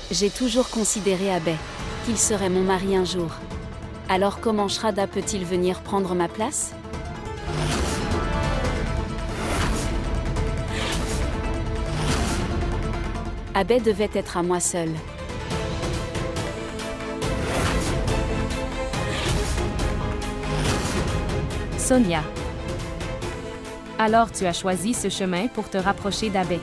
J'ai toujours considéré Abay, qu'il serait mon mari un jour. Alors comment Shraddha peut-il venir prendre ma place? Abay devait être à moi seul. Sonia. Alors tu as choisi ce chemin pour te rapprocher d'Abay.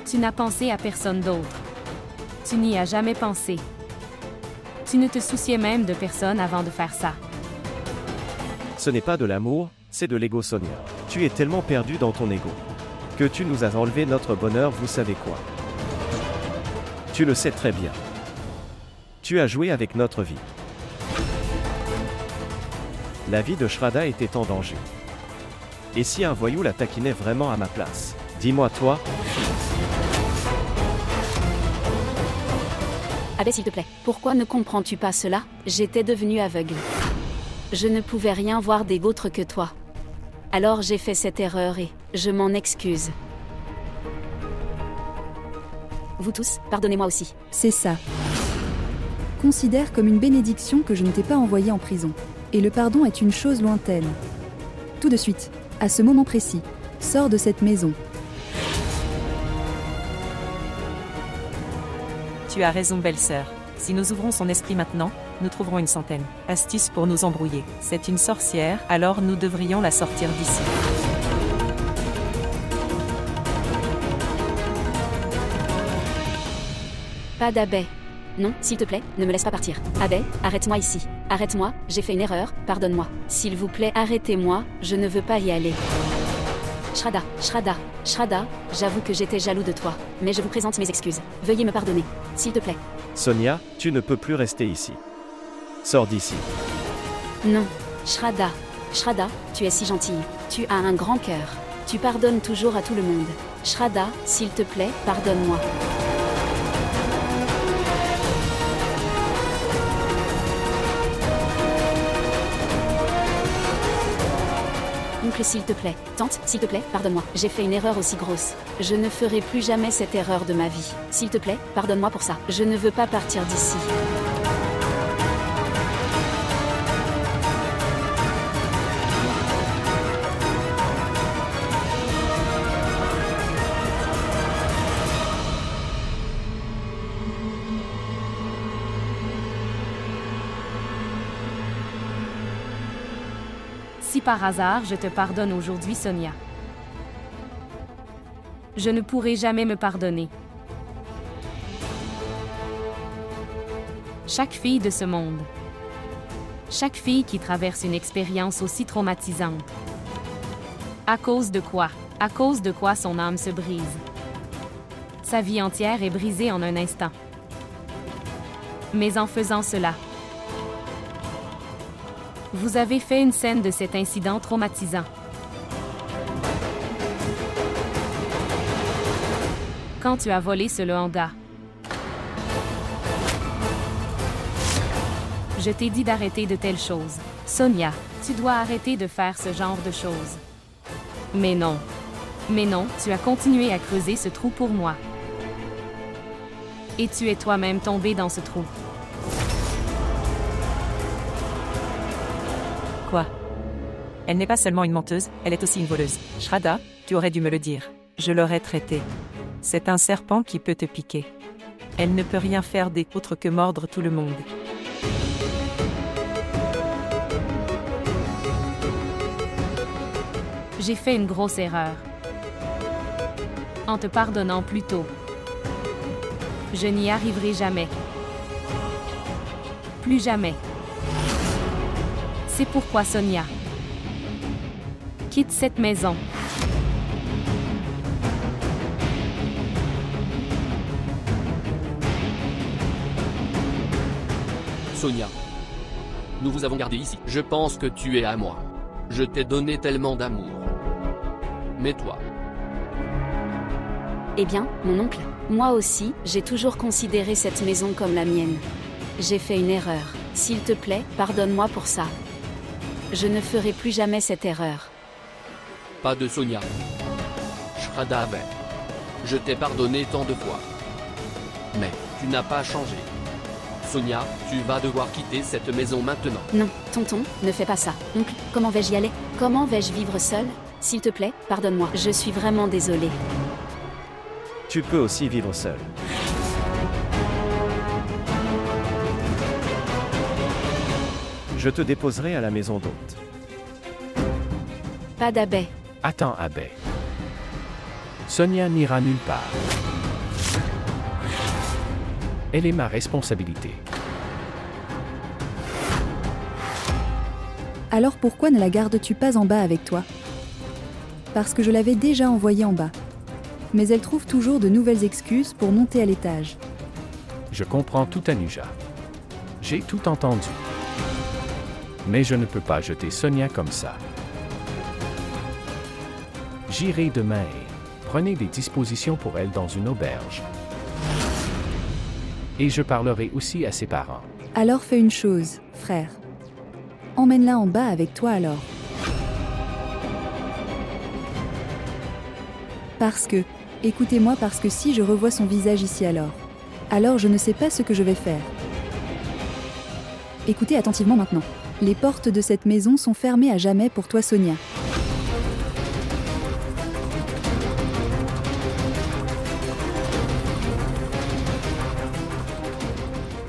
Tu n'as pensé à personne d'autre. Tu n'y as jamais pensé. Tu ne te souciais même de personne avant de faire ça. Ce n'est pas de l'amour, c'est de l'ego, Sonia. Tu es tellement perdu dans ton ego que tu nous as enlevé notre bonheur, vous savez quoi? Tu le sais très bien. Tu as joué avec notre vie. La vie de Shraddha était en danger. Et si un voyou la taquinait vraiment à ma place? Dis-moi toi. Abay, s'il te plaît, pourquoi ne comprends-tu pas cela? J'étais devenue aveugle. Je ne pouvais rien voir d'autre que toi. Alors j'ai fait cette erreur et je m'en excuse. Vous tous, pardonnez-moi aussi. C'est ça. Considère comme une bénédiction que je ne t'ai pas envoyé en prison. Et le pardon est une chose lointaine. Tout de suite, à ce moment précis, sors de cette maison. Tu as raison, belle-sœur. Si nous ouvrons son esprit maintenant, nous trouverons une centaine astuces pour nous embrouiller. C'est une sorcière, alors nous devrions la sortir d'ici. Pas d'Abay. Non, s'il te plaît, ne me laisse pas partir. Abay, arrête-moi ici. Arrête-moi, j'ai fait une erreur, pardonne-moi. S'il vous plaît, arrêtez-moi, je ne veux pas y aller. Shraddha, Shraddha, Shraddha, j'avoue que j'étais jaloux de toi, mais je vous présente mes excuses. Veuillez me pardonner, s'il te plaît. Sonia, tu ne peux plus rester ici. Sors d'ici. Non, Shraddha, Shraddha, tu es si gentille. Tu as un grand cœur. Tu pardonnes toujours à tout le monde. Shraddha, s'il te plaît, pardonne-moi. Oncle, s'il te plaît. Tante, s'il te plaît, pardonne-moi. J'ai fait une erreur aussi grosse. Je ne ferai plus jamais cette erreur de ma vie. S'il te plaît, pardonne-moi pour ça. Je ne veux pas partir d'ici. Si par hasard je te pardonne aujourd'hui, Sonia, je ne pourrai jamais me pardonner. Chaque fille de ce monde, chaque fille qui traverse une expérience aussi traumatisante. À cause de quoi? À cause de quoi son âme se brise? Sa vie entière est brisée en un instant. Mais en faisant cela, vous avez fait une scène de cet incident traumatisant. Quand tu as volé ce Lehanga, je t'ai dit d'arrêter de telles choses. Sonia, tu dois arrêter de faire ce genre de choses. Mais non. Mais non, tu as continué à creuser ce trou pour moi. Et tu es toi-même tombé dans ce trou. Quoi? Elle n'est pas seulement une menteuse, elle est aussi une voleuse. Shraddha, tu aurais dû me le dire. Je l'aurais traité. C'est un serpent qui peut te piquer. Elle ne peut rien faire d'autre que mordre tout le monde. J'ai fait une grosse erreur. En te pardonnant plus tôt. Je n'y arriverai jamais. Plus jamais. C'est pourquoi, Sonia, quitte cette maison. Sonia, nous vous avons gardé ici. Je pense que tu es à moi. Je t'ai donné tellement d'amour. Mais toi... Eh bien, mon oncle, moi aussi, j'ai toujours considéré cette maison comme la mienne. J'ai fait une erreur. S'il te plaît, pardonne-moi pour ça. Je ne ferai plus jamais cette erreur. Pas de Sonia. Shraddha Abbey. Je t'ai pardonné tant de fois. Mais, tu n'as pas changé. Sonia, tu vas devoir quitter cette maison maintenant. Non, tonton, ne fais pas ça. Oncle, comment vais-je y aller? Comment vais-je vivre seule? S'il te plaît, pardonne-moi. Je suis vraiment désolée. Tu peux aussi vivre seul. Je te déposerai à la maison d'hôte. Pas d'Abbey. Attends, Abbey. Sonia n'ira nulle part. Elle est ma responsabilité. Alors pourquoi ne la gardes-tu pas en bas avec toi? Parce que je l'avais déjà envoyée en bas. Mais elle trouve toujours de nouvelles excuses pour monter à l'étage. Je comprends tout, Anuja. J'ai tout entendu. Mais je ne peux pas jeter Sonia comme ça. J'irai demain et prenez des dispositions pour elle dans une auberge. Et je parlerai aussi à ses parents. Alors fais une chose, frère. Emmène-la en bas avec toi alors. Parce que, écoutez-moi parce que si je revois son visage ici alors je ne sais pas ce que je vais faire. Écoutez attentivement maintenant. Les portes de cette maison sont fermées à jamais pour toi, Sonia.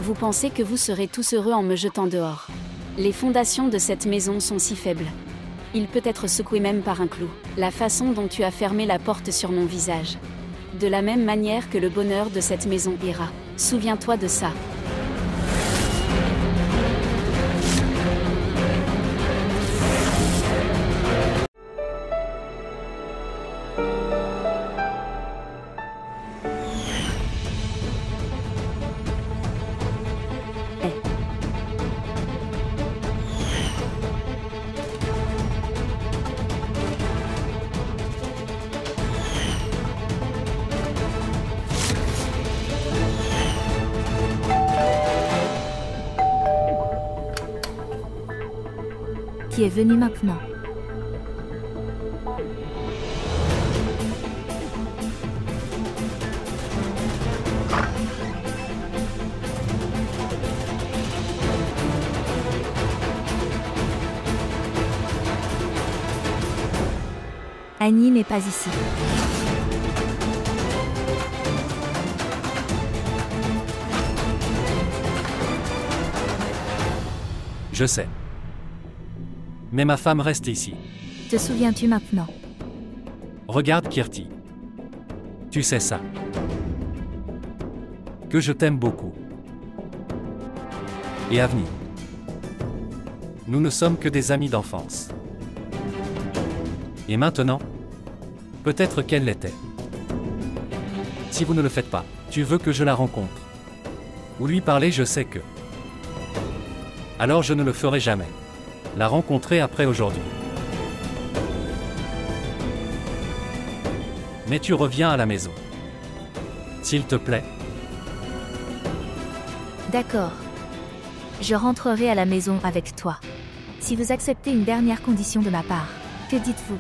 Vous pensez que vous serez tous heureux en me jetant dehors. Les fondations de cette maison sont si faibles. Il peut être secoué même par un clou. La façon dont tu as fermé la porte sur mon visage. De la même manière que le bonheur de cette maison ira. Souviens-toi de ça. Qui est venu maintenant. Annie n'est pas ici. Je sais. Mais ma femme reste ici. Te souviens-tu maintenant? Regarde Kirti. Tu sais ça. Que je t'aime beaucoup. Et Avni. Nous ne sommes que des amis d'enfance. Et maintenant, peut-être qu'elle l'était. Si vous ne le faites pas, tu veux que je la rencontre. Ou lui parler, je sais que. Alors je ne le ferai jamais. La rencontrer après aujourd'hui. Mais tu reviens à la maison. S'il te plaît. D'accord. Je rentrerai à la maison avec toi. Si vous acceptez une dernière condition de ma part, que dites-vous?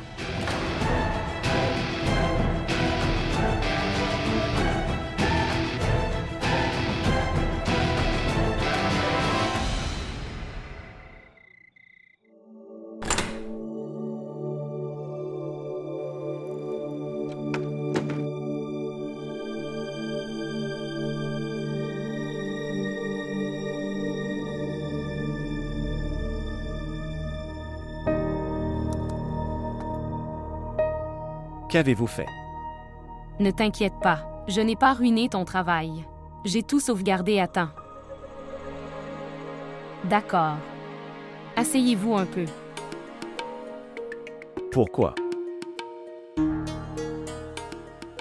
Qu'avez-vous fait? Ne t'inquiète pas, je n'ai pas ruiné ton travail. J'ai tout sauvegardé à temps. D'accord. Asseyez-vous un peu. Pourquoi?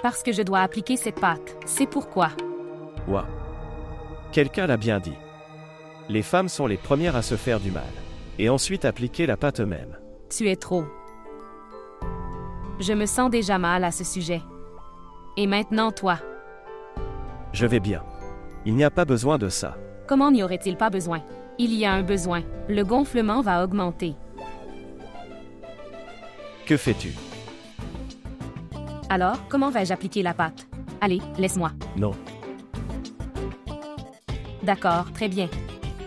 Parce que je dois appliquer cette pâte. C'est pourquoi. Ouah. Quelqu'un l'a bien dit. Les femmes sont les premières à se faire du mal. Et ensuite appliquer la pâte eux-mêmes. Tu es trop. Je me sens déjà mal à ce sujet. Et maintenant, toi. Je vais bien. Il n'y a pas besoin de ça. Comment n'y aurait-il pas besoin? Il y a un besoin. Le gonflement va augmenter. Que fais-tu? Alors, comment vais-je appliquer la pâte? Allez, laisse-moi. Non. D'accord, très bien.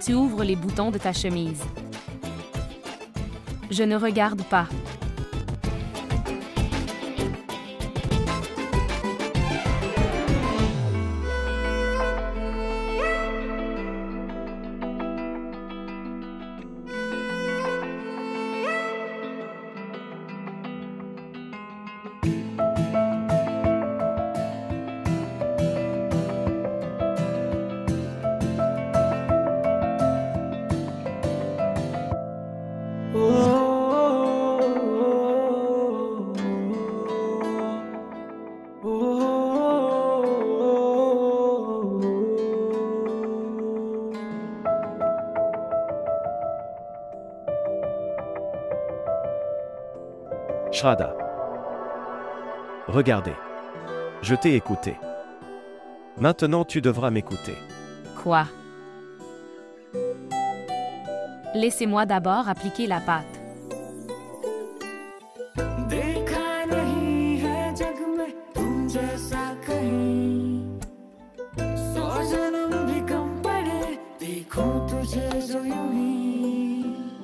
Tu ouvres les boutons de ta chemise. Je ne regarde pas. Shraddha. Regardez. Je t'ai écouté. Maintenant tu devras m'écouter. Quoi? Laissez-moi d'abord appliquer la pâte.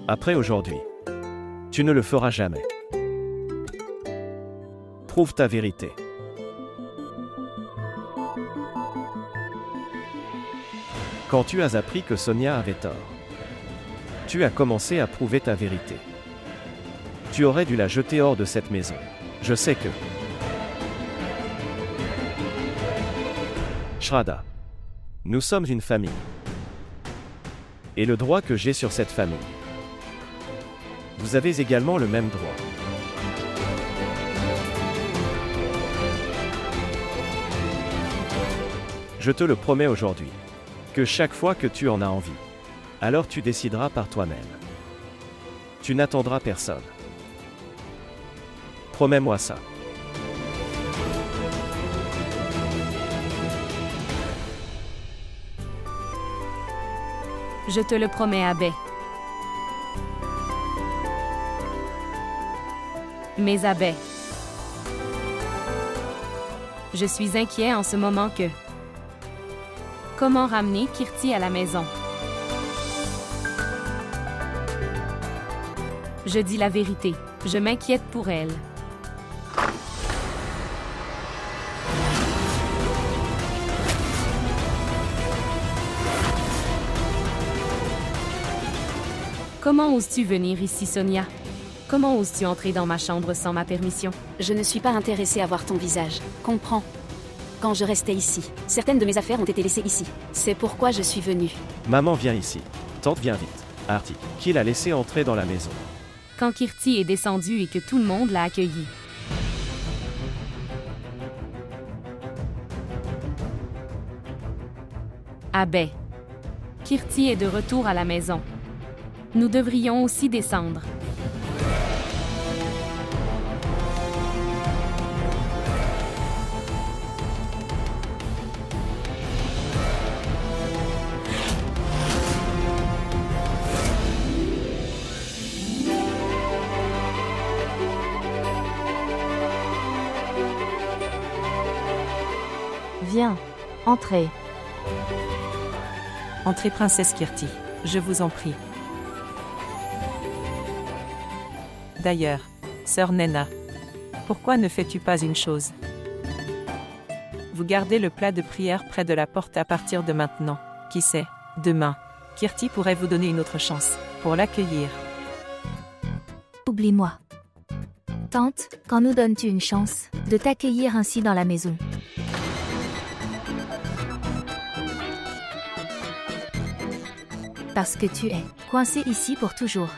Après aujourd'hui, tu ne le feras jamais. Prouve ta vérité. Quand tu as appris que Sonia avait tort, tu as commencé à prouver ta vérité. Tu aurais dû la jeter hors de cette maison. Je sais que... Shraddha, nous sommes une famille. Et le droit que j'ai sur cette famille, vous avez également le même droit. Je te le promets aujourd'hui, que chaque fois que tu en as envie, alors tu décideras par toi-même. Tu n'attendras personne. Promets-moi ça. Je te le promets, Abbé. Mais Abbé, je suis inquiet en ce moment que... Comment ramener Kirti à la maison? Je dis la vérité, je m'inquiète pour elle. Comment oses-tu venir ici, Sonia? Comment oses-tu entrer dans ma chambre sans ma permission? Je ne suis pas intéressée à voir ton visage. Comprends. Quand je restais ici, certaines de mes affaires ont été laissées ici. C'est pourquoi je suis venue. Maman, viens ici. Tante, viens vite. Arti, qui l'a laissé entrer dans la maison? Quand Kirti est descendue et que tout le monde l'a accueilli. Abbé, Kirti est de retour à la maison. Nous devrions aussi descendre. Viens, entrez. Entrez, princesse Kirti, je vous en prie. D'ailleurs, sœur Nena, pourquoi ne fais-tu pas une chose? Vous gardez le plat de prière près de la porte à partir de maintenant. Qui sait, demain, Kirti pourrait vous donner une autre chance pour l'accueillir. Oublie-moi. Tante, quand nous donnes-tu une chance de t'accueillir ainsi dans la maison? Parce que tu es coincée ici pour toujours.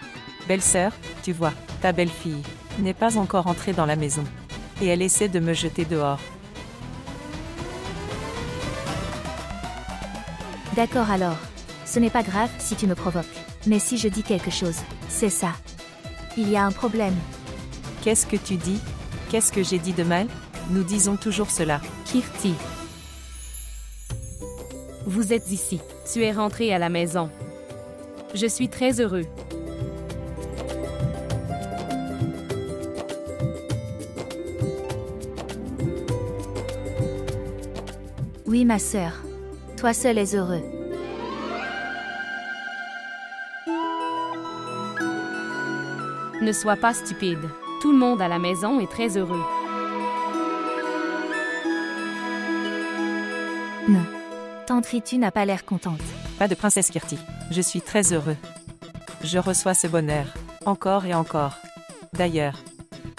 Belle-sœur, tu vois, ta belle-fille n'est pas encore entrée dans la maison. Et elle essaie de me jeter dehors. D'accord alors. Ce n'est pas grave si tu me provoques. Mais si je dis quelque chose, c'est ça. Il y a un problème. Qu'est-ce que tu dis? Qu'est-ce que j'ai dit de mal? Nous disons toujours cela. Kirti, vous êtes ici. Tu es rentrée à la maison. Je suis très heureux. Oui, ma sœur. Toi seul es heureux. Ne sois pas stupide. Tout le monde à la maison est très heureux. Non. Tante Ritu n'a pas l'air contente. Pas de princesse Kirti. Je suis très heureux. Je reçois ce bonheur. Encore et encore. D'ailleurs,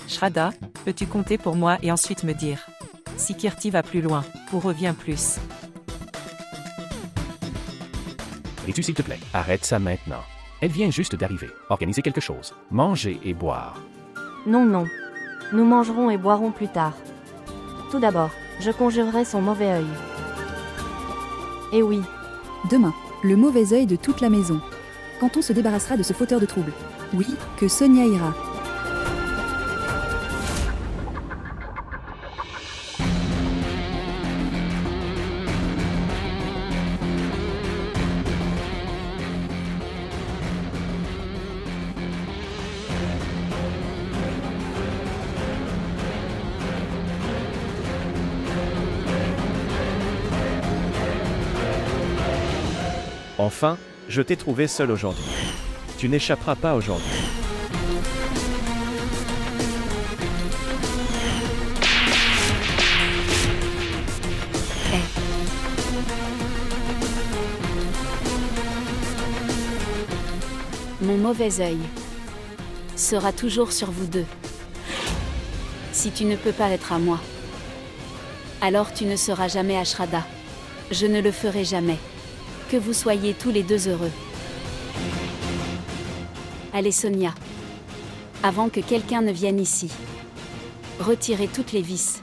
Shraddha, peux-tu compter pour moi et ensuite me dire si Kirti va plus loin ou revient plus? Ritu, s'il te plaît, arrête ça maintenant. Elle vient juste d'arriver. Organisez quelque chose. Manger et boire. Non, non. Nous mangerons et boirons plus tard. Tout d'abord, je conjurerai son mauvais œil. Et oui, Demain, le mauvais œil de toute la maison. Quand on se débarrassera de ce fauteur de trouble. Oui, que Sonia ira. Enfin, je t'ai trouvé seul aujourd'hui. Tu n'échapperas pas aujourd'hui. Mon mauvais œil sera toujours sur vous deux. Si tu ne peux pas être à moi, alors tu ne seras jamais à Shraddha. Je ne le ferai jamais. Que vous soyez tous les deux heureux. Allez Sonia. Avant que quelqu'un ne vienne ici. Retirez toutes les vis.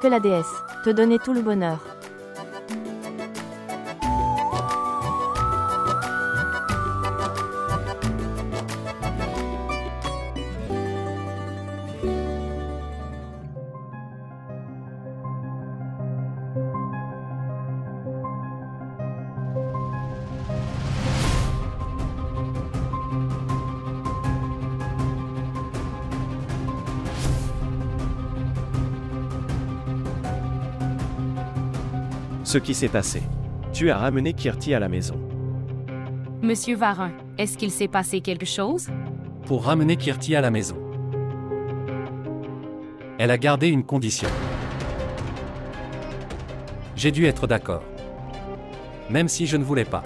que la déesse te donnait tout le bonheur. Ce qui s'est passé. Tu as ramené Kirti à la maison. Monsieur Varin, est-ce qu'il s'est passé quelque chose? Pour ramener Kirti à la maison. Elle a gardé une condition. J'ai dû être d'accord. Même si je ne voulais pas.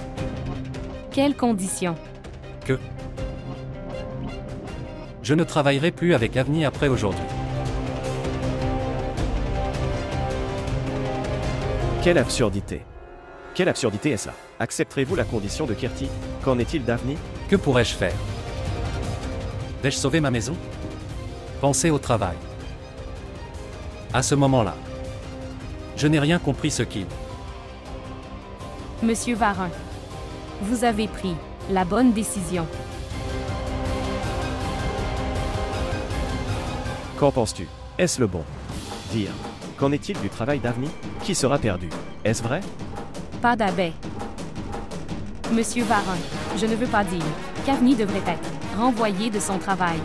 Quelles conditions? Que je ne travaillerai plus avec Avni après aujourd'hui. Quelle absurdité. Quelle absurdité est ça? Accepterez-vous la condition de Kirti? Qu'en est-il d'Avni? Que pourrais-je faire? Vais-je sauver ma maison? Pensez au travail. À ce moment-là, je n'ai rien compris ce qu'il... Monsieur Varin, vous avez pris la bonne décision. Qu'en penses-tu? Est-ce le bon? Dire. Qu'en est-il du travail d'Avni? Qui sera perdu? Est-ce vrai? Pas d'abbé. Monsieur Varin, je ne veux pas dire qu'Avni devrait être renvoyé de son travail.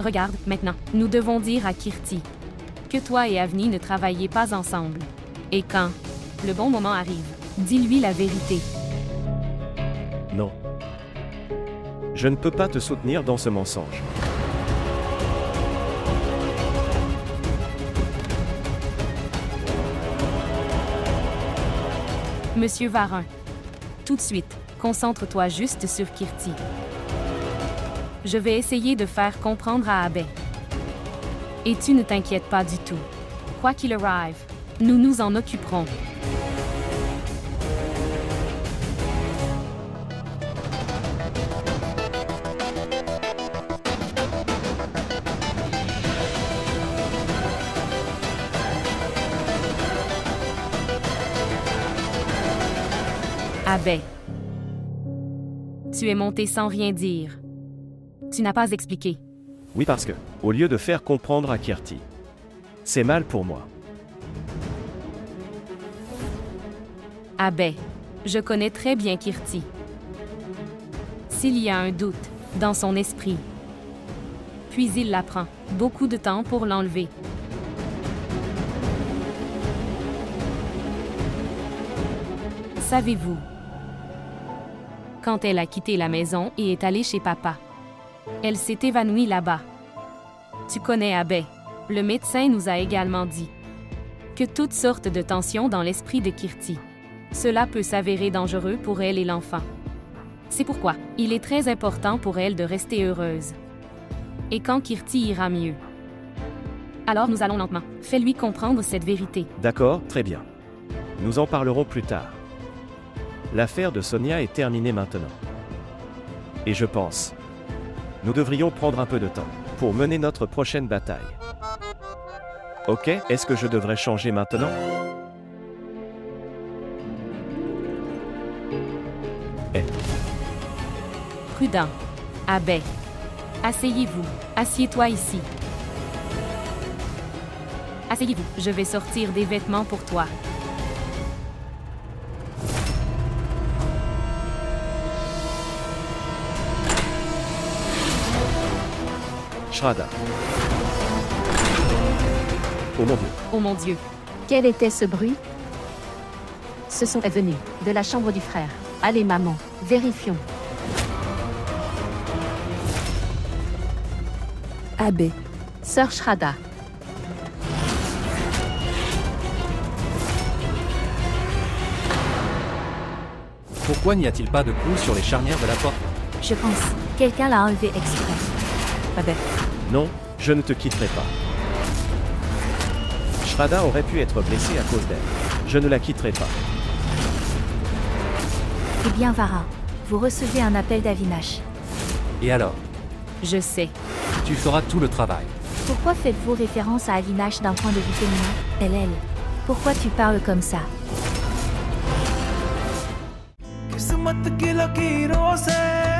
Regarde, maintenant, nous devons dire à Kirti que toi et Avni ne travaillez pas ensemble. Et quand le bon moment arrive, dis-lui la vérité. Non. Je ne peux pas te soutenir dans ce mensonge. Monsieur Varin, tout de suite, concentre-toi juste sur Kirti. Je vais essayer de faire comprendre à Abbé. Et tu ne t'inquiètes pas du tout. Quoi qu'il arrive, nous nous en occuperons. Abbé, tu es monté sans rien dire. Tu n'as pas expliqué. Oui, parce que, au lieu de faire comprendre à Kirti, c'est mal pour moi. Abbé, je connais très bien Kirti. S'il y a un doute, dans son esprit. Puis il la prend. Beaucoup de temps pour l'enlever. Savez-vous? Quand elle a quitté la maison et est allée chez papa, elle s'est évanouie là-bas. Tu connais Abbé. Le médecin nous a également dit que toutes sortes de tensions dans l'esprit de Kirti. Cela peut s'avérer dangereux pour elle et l'enfant. C'est pourquoi il est très important pour elle de rester heureuse. Et quand Kirti ira mieux, alors nous allons lentement. Fais-lui comprendre cette vérité. D'accord, très bien. Nous en parlerons plus tard. L'affaire de Sonia est terminée maintenant. Et je pense, nous devrions prendre un peu de temps pour mener notre prochaine bataille. Ok, est-ce que je devrais changer maintenant? Prudent. Abbé. Asseyez-vous. Assieds-toi ici. Asseyez-vous. Je vais sortir des vêtements pour toi. Shraddha. Oh mon Dieu. Oh mon Dieu. Quel était ce bruit? Ce son est venu de la chambre du frère. Allez maman, vérifions. Abbé. Sœur Shraddha. Pourquoi n'y a-t-il pas de clous sur les charnières de la porte? Je pense. Quelqu'un l'a enlevé exprès. Abbé. Non, je ne te quitterai pas. Shraddha aurait pu être blessée à cause d'elle. Je ne la quitterai pas. Eh bien, Vara, vous recevez un appel d'Avinash. Et alors? Je sais. Tu feras tout le travail. Pourquoi faites-vous référence à Avinash d'un point de vue féminin? Elle. Pourquoi tu parles comme ça? किस्मत की लकीरों से